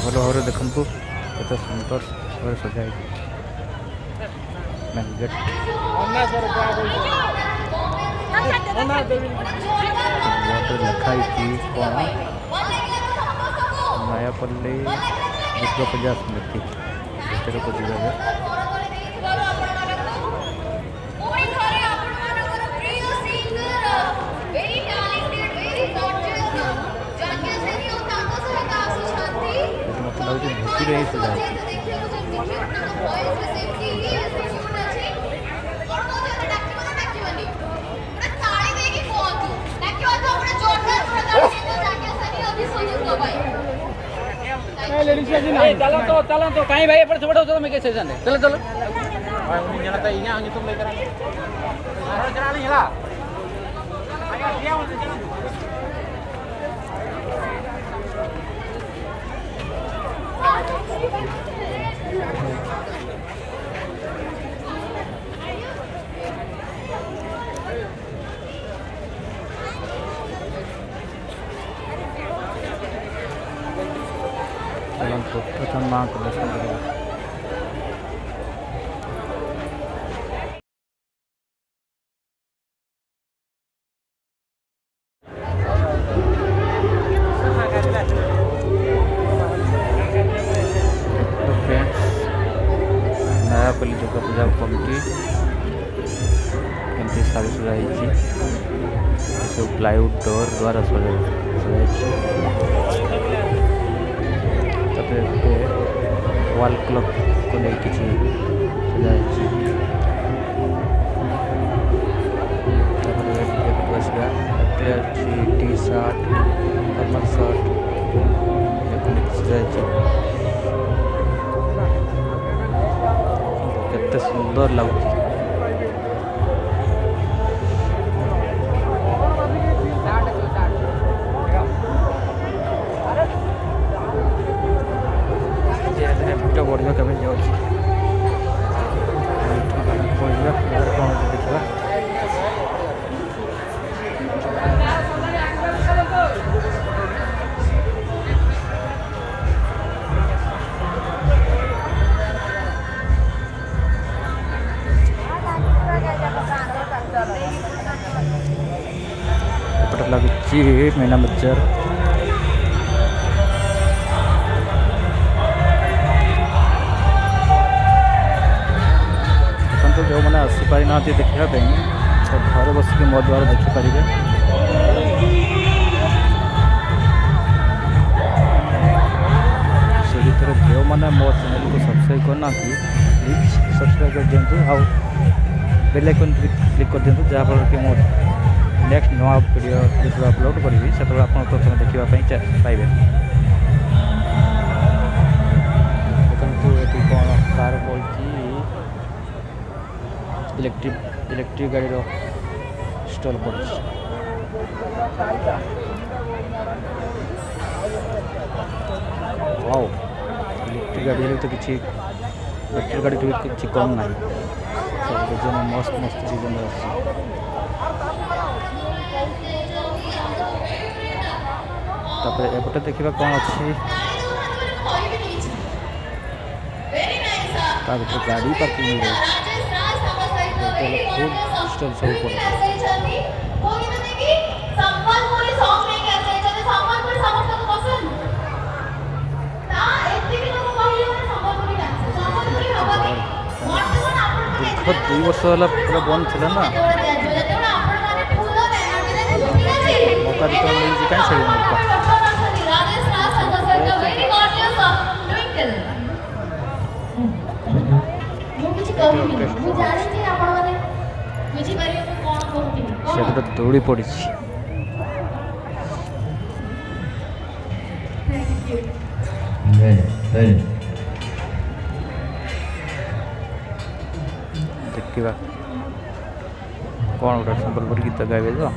भल भाव देखु केते सुंदर भाव सजा मेन गेट लिखाई कौन नयापल्ली दुर्गा पूजा समिति को जीवा मतलब लाଗୁଛି ଭୋଜିରେ ହିଁ ସଜା ହେଇଛି। चलो तो कहीं भाई एपट सेपट होतो मैं कैसे जाने चलो चलो भाई उन्हीं जन त इया आगे तुम लेकर आ चला नहीं हला आया दिया चलते प्रथम माँ को दर्शन करेगा। तो फ्रेंड्स नयापल्ली दुर्गा पूजा कमिटी केमती सारी सजाई सब प्लाईवुड डोर द्वारा सजाई वाल क्लॉक को लेकिन सजा टी शर्ट फॉर्मल शर्ट सजा केते सुंदर लगुच बढ़िया कमी जाऊँगी कौन देखा एपटे लगुच मीना बजार जो मैंने आसीपारी ना देखा तो घर बसिक मो द्वारा देखिपारे से भर जो मैंने मो चैनल को सब्सक्राइब करना प्लीज सब्सक्राइब कर दिंतु आउ बेल आइकन क्लिक कर दिंतु जहाँफल कि मो नेक्स्ट नुआ वीडियो जो अपलोड करी से आप प्रथम देखापी पाइबे। देखो ये कौन कार बोल इलेक्ट्रिक गाड़ी स्टॉल पड़ी वाओ इलेक्ट्रिक गाड़ी तो किसी बैटरी गाड़ी किसी कम ना सब मस्त मस्त चीज एपटे देखा कौन अच्छी गाड़ी पार्किंग फूड स्टॉल सब पड़े दीर्घ 2 वर्ष है पूरा बंद थी ना मौका तो मिली कहीं छाड़ी मौका से गोटे दौड़ी पड़ी देखा कौन गोटे संबलपुर गीत गाइबे तो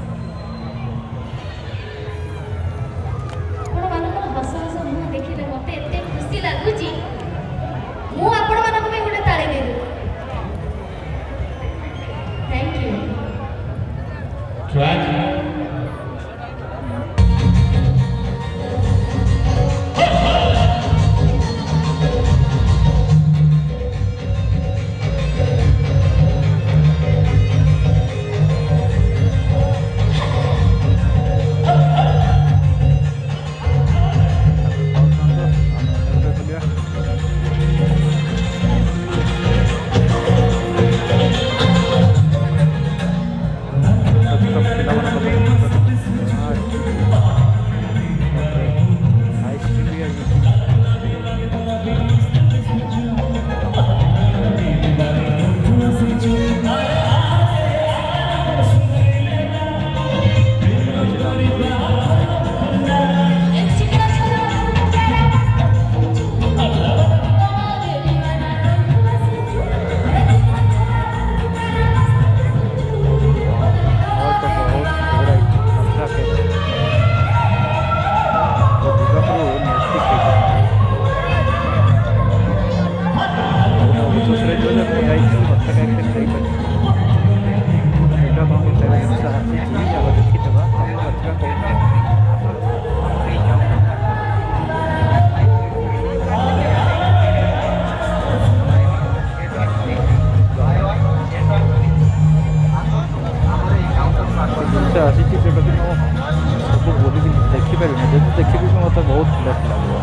देखिपारे जब देखी भी मत बहुत लेट लगे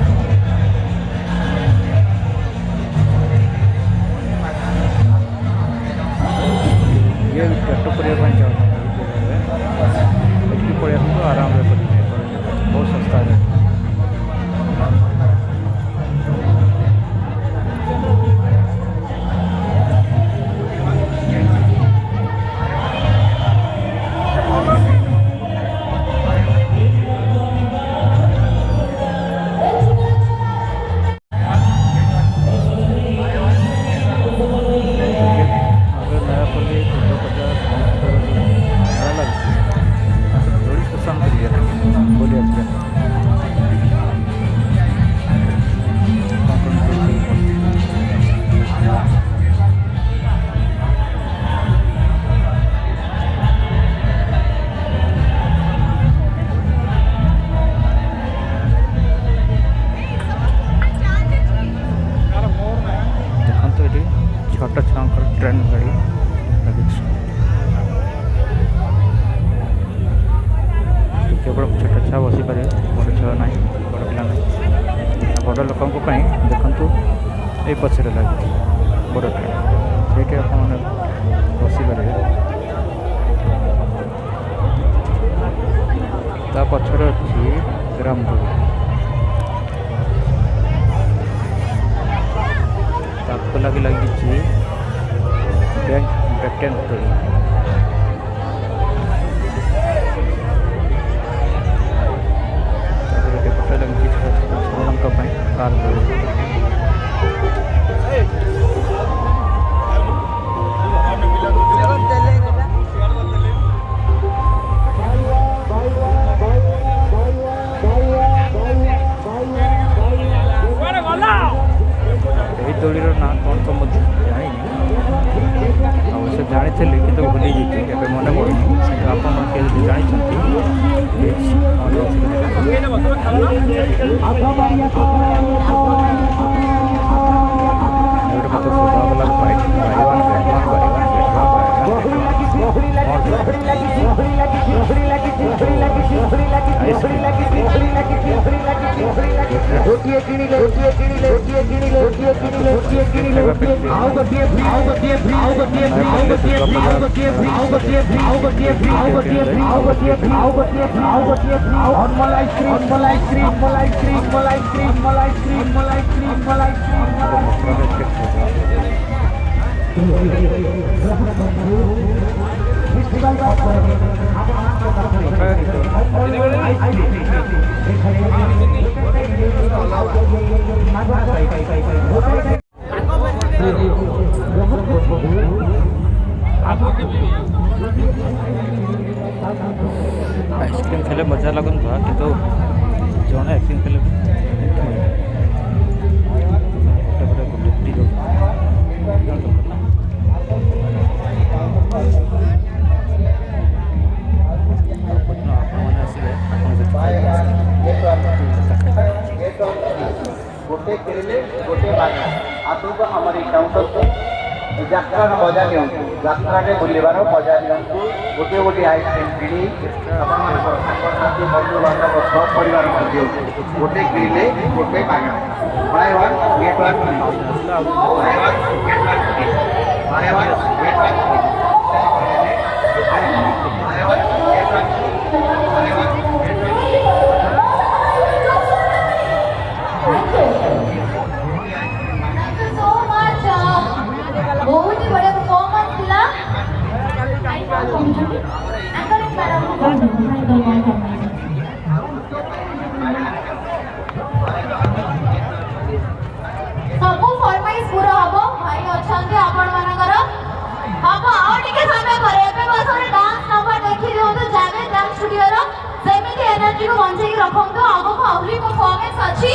ये पेट करने चाहती पड़े आराम से बहुत सस्ता है। छोट छुआ ट्रेन गाड़ी लगे केवल छोट छुआ बसी पारे बड़ छुआ ना बड़ पिला ना बड़ लोक देखु ये पचर लगे बड़ पिला से आप बसी पारे ता पचर अच्छी रामपुर ताको लगे लगी बैंक बैकटेन लगी कार दौड़ ना कौन तो मुझे जानी अवश्य जानी कि भूली जाइए मन पड़े आप आइसक्रीम खेले मजा लगन था कि जड़े आइसक्रीम खेले गोटे किले गोटे बागा आसतु आम काउंटर को यात्रा मजा नि यात्रा के बुलवार मजा नि गोटे गोटे आइसक्रीम किणी साथी बंधु बांधव सब परिवार गोटे किले गोटे बागा बहुत ही बड़े परफॉर्मेंस मिला सब फरमाइश पूरा हबो भाई अछंती आपण मानकर हबो आ टिके समय करे एबे बस डांस नंबर देखि दियो तो जावे डांस स्टूडियो रो सेमिति एनर्जी को बंचै रखम तो आगो आउली परफॉर्मेंस अछि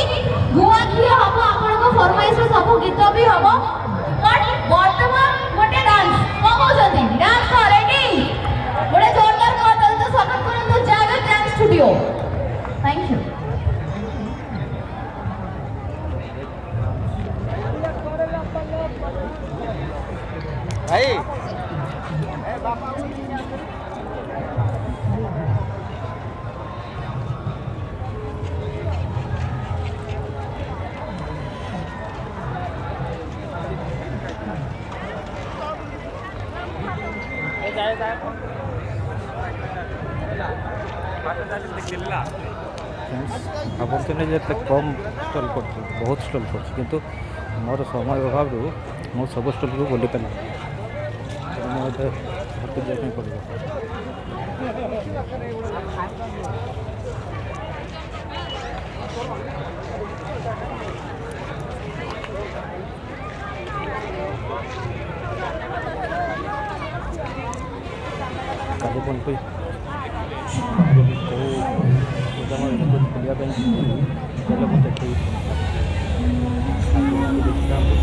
गुआ किया हबो आपण को फरमाइश रो सब गीत भी हबो वर्तमान गोटे डांस कहउछथि डांस रेडी गोटे जोरदार करतल तो स्वागत करन जावे डांस स्टूडियो थैंक यू भाई ଭାବୁଥିଲି ଯେ ଏତେ କମ୍ ଷ୍ଟଲ୍ କରୁଛି, ବହୁତ ଷ୍ଟଲ୍ କରୁଛି, କିନ୍ତୁ ମୋର ସମୟ ଅଭାବରୁ ମୁଁ ସବୁ ଷ୍ଟଲ୍କୁ ବୁଲି ପାରିଲି। ମୁଁ ଏବେ ଘରକୁ ଯିବା ପାଇଁ ପଡ଼ିବ। କାଲି ପୁଣି କେଉଁ ଖୋଲିବା ପାଇଁ ଗଲେ ମୁଁ ଦେଖେଇବି। ଦେଖିଥାନ୍ତୁ